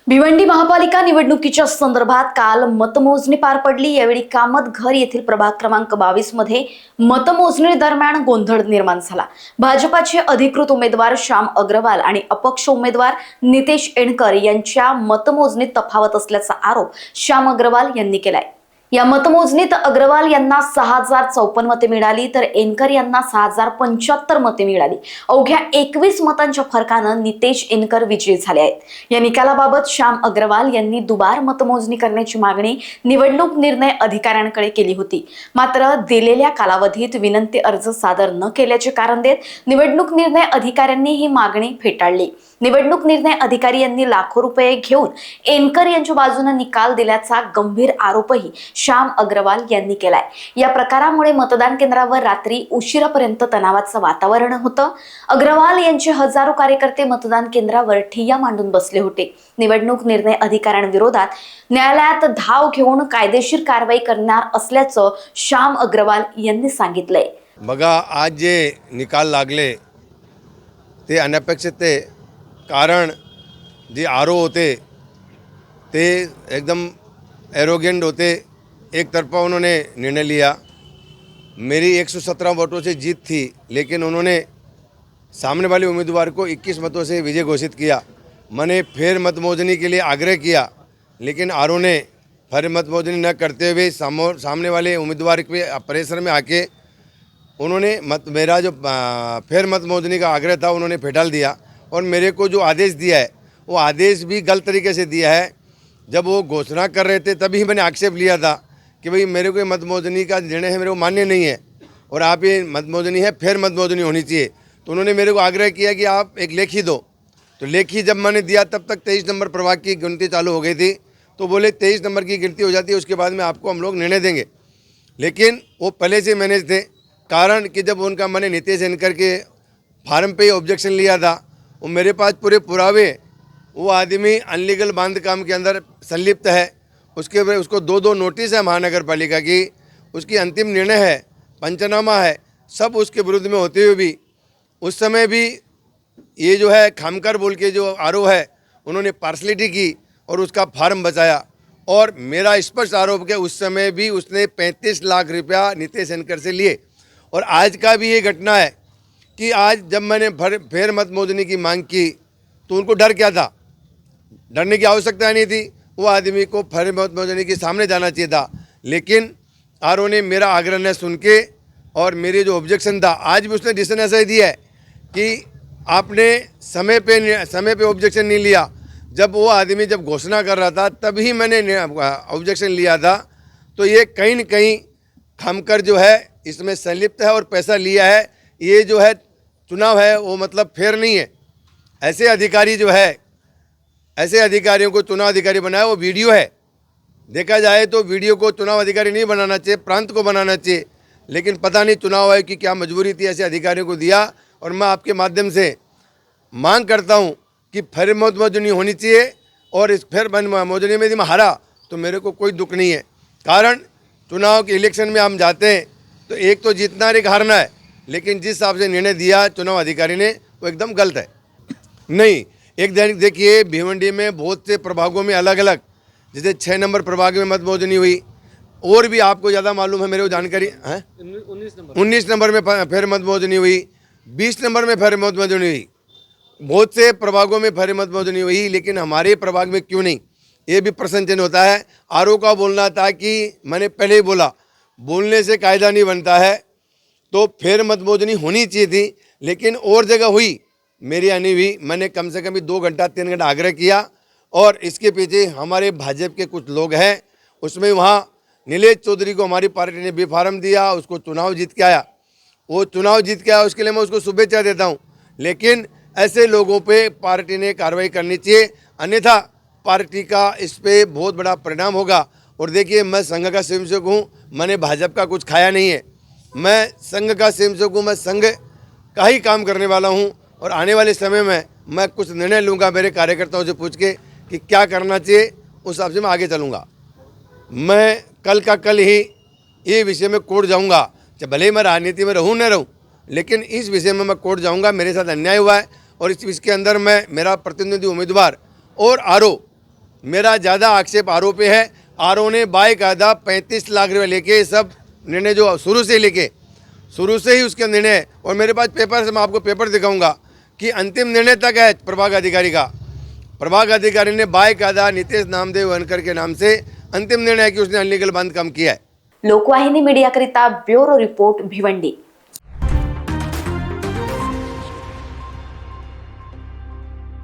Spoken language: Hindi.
भिवंडी महापालिका निवडणुकीच्या संदर्भात काल मतमोजणी पार पडली। यावेळी कामत घर येथील प्रभाग क्रमांक 22 मध्ये मतमोजणी दरम्यान गोंधळ निर्माण झाला। भाजपाचे अधिकृत उमेदवार श्याम अग्रवाल आणि अपक्ष उमेदवार नितेश एणकर यांच्या मतमोजणीत तफावत असल्याचा आरोप श्याम अग्रवाल यांनी केलाय। या मतमोजणीत अग्रवाल यांना 6054 मते मिळाली तर एणकर यांना 6075 मते मिळाली। अवघ्या 21 मतांच्या फरकानं नितेश एणकर विजयी झाले आहेत। या निकालाबाबत श्याम अग्रवाल यांनी दुबार मतमोजणी करण्याची मागणी निवडणूक निर्णय अधिकाऱ्यांकडे केली होती। मात्र दिलेल्या कालावधीत विनंती अर्ज सादर न केल्याचे कारण देत निवडणूक निर्णय अधिकाऱ्यांनी ही मागणी फेटाळली। निवडणूक निर्णय अधिकारी यांनी लाखो रुपये घेऊन एणकर यांच्या बाजूने निकाल दिल्याचा गंभीर आरोपही श्याम अग्रवाल यांनी केलाय। या प्रकारामुळे मतदान केंद्रावर रात्री उशिरापर्यंत तणावाचं वातावरण होतं। अग्रवाल यांचे हजारो कार्यकर्ते मतदान केंद्रावर ठिय्या मांडून बसले होते। निवडणूक निर्णय अधिकाऱ्यांविरोधात न्यायालयात धाव घेऊन कायदेशीर कारवाई करणार असल्याचं श्याम अग्रवाल यांनी सांगितलंय। बघा, आज जे निकाल लागले ते अनपेक्षित थे, कारण जे आरोप होते ते एकदम एरोगेंट होते। एक तरफा उन्होंने निर्णय लिया। मेरी 117 वोटों से जीत थी, लेकिन उन्होंने सामने वाले उम्मीदवार को 21 मतों से विजय घोषित किया। मैंने फिर मतमोजनी के लिए आग्रह किया, लेकिन आरओ ने फिर मतमोजनी न करते हुए सामने वाले उम्मीदवार के परिसर में आके उन्होंने मेरा जो फिर मतमोजनी का आग्रह था उन्होंने फेटाल दिया। और मेरे को जो आदेश दिया है वो आदेश भी गलत तरीके से दिया है। जब वो घोषणा कर रहे थे तभी मैंने आक्षेप लिया था कि भाई मेरे को मतमोजनी का निर्णय है, मेरे को मान्य नहीं है और आप ये मतमोजनी है फिर मतमोजनी होनी चाहिए। तो उन्होंने मेरे को आग्रह किया कि आप एक लेखी दो। तो लेखी जब मैंने दिया तब तक 23 नंबर प्रभाग की गिनती चालू हो गई थी। तो बोले 23 नंबर की गिनती हो जाती है, उसके बाद में आपको हम लोग निर्णय देंगे। लेकिन वो पहले से मैनेज थे, कारण कि जब उनका मैंने नितेश एणकर के फार्म पे ऑब्जेक्शन लिया था, वो मेरे पास पूरे पुरावे, वो आदमी अनलीगल बांध काम के अंदर संलिप्त है। उसको 2 नोटिस है महानगर पालिका की, उसकी अंतिम निर्णय है, पंचनामा है, सब उसके विरुद्ध में होते हुए भी उस समय भी ये जो है खामकर बोल के जो आरोप है उन्होंने पार्सलिटी की और उसका फार्म बचाया। और मेरा स्पष्ट आरोप है उस समय भी उसने 35 लाख रुपया नितेश एणकर से लिए। और आज का भी ये घटना है कि आज जब मैंने फिर मतमोजनी की मांग की तो उनको डर क्या था? डरने की आवश्यकता नहीं थी। वो आदमी को फिर मतमोजनी के सामने जाना चाहिए था, लेकिन आरओ ने मेरा आग्रह न सुन के और मेरे जो ऑब्जेक्शन था, आज भी उसने डिसीजन ऐसा ही दिया है कि आपने समय पे ऑब्जेक्शन नहीं लिया। जब वो आदमी जब घोषणा कर रहा था तभी मैंने ऑब्जेक्शन लिया था। तो ये कहीं न कहीं खामकर जो है इसमें संलिप्त है और पैसा लिया है। ये जो है चुनाव है वो मतलब फेयर नहीं है। ऐसे अधिकारी जो है, ऐसे अधिकारियों को चुनाव अधिकारी बनाया, वो वीडियो है। देखा जाए तो वीडियो को चुनाव अधिकारी नहीं बनाना चाहिए, प्रांत को बनाना चाहिए। लेकिन पता नहीं चुनाव आयोग की क्या मजबूरी थी, ऐसे अधिकारियों को दिया। और मैं आपके माध्यम से मांग करता हूँ कि फिर मतमोजनी होनी चाहिए। और इस फिर मतमोजनी में यदि मैं हारा तो मेरे को कोई दुख नहीं है, कारण चुनाव के इलेक्शन में हम जाते हैं तो एक तो जीतना और एक हारना है। लेकिन जिस हिसाब से निर्णय दिया चुनाव अधिकारी ने वो एकदम गलत है। नहीं, एक देखिए, भिवंडी में बहुत से प्रभागों में अलग अलग, जैसे 6 नंबर प्रभाग में मतमोजनी हुई, और भी आपको ज़्यादा मालूम है, मेरे को जानकारी है। 19 नंबर में फिर मतमोजनी हुई, 20 नंबर में फिर मतमोजनी हुई, बहुत से प्रभागों में फिर मतमोजनी हुई, लेकिन हमारे प्रभाग में क्यों नहीं, ये भी प्रश्न चिन्ह होता है। आरओ का बोलना था कि मैंने पहले ही बोला, बोलने से कायदा नहीं बनता है, तो फिर मतमोजनी होनी चाहिए थी, लेकिन और जगह हुई, मेरी आनी हुई। मैंने कम से कम 2 घंटा 3 घंटा आग्रह किया। और इसके पीछे हमारे भाजपा के कुछ लोग हैं, उसमें वहाँ नीलेश चौधरी को हमारी पार्टी ने भी फार्म दिया, उसको चुनाव जीत के आया। वो चुनाव जीत के आया, उसके लिए मैं उसको शुभेच्छा देता हूँ। लेकिन ऐसे लोगों पे पार्टी ने कार्रवाई करनी चाहिए, अन्यथा पार्टी का इस पर बहुत बड़ा परिणाम होगा। और देखिए, मैं संघ का स्वयंसेवक हूँ, मैंने भाजपा का कुछ खाया नहीं है। मैं संघ का स्वयंसेवक हूँ, मैं संघ का ही काम करने वाला हूँ। और आने वाले समय में मैं कुछ निर्णय लूँगा मेरे कार्यकर्ताओं से पूछ के कि क्या करना चाहिए, उस हिसाब से मैं आगे चलूँगा। मैं कल का कल ही ये विषय में कोर्ट जाऊँगा, चाहे भले ही मैं राजनीति में रहूँ न रहूँ, लेकिन इस विषय में मैं कोर्ट जाऊँगा। मेरे साथ अन्याय हुआ है और इस विषय के अंदर मैं, मेरा प्रतिनिधि उम्मीदवार और आरओ मेरा ज़्यादा आक्षेप आरओ पे है। आरओ ने बाकायदा 35 लाख रुपये लेके सब निर्णय जो शुरू से ही उसके निर्णय है। और मेरे पास पेपर है, मैं आपको पेपर दिखाऊंगा कि अंतिम निर्णय तक है प्रभाग अधिकारी का। प्रभाग अधिकारी ने बाकायदा नितेश नामदेव वनकर के नाम से अंतिम निर्णय है कि उसने अनलीगल बांधकाम किया है। लोकवाहिनी मीडियाकरिता ब्युरो रिपोर्ट भिवंडी।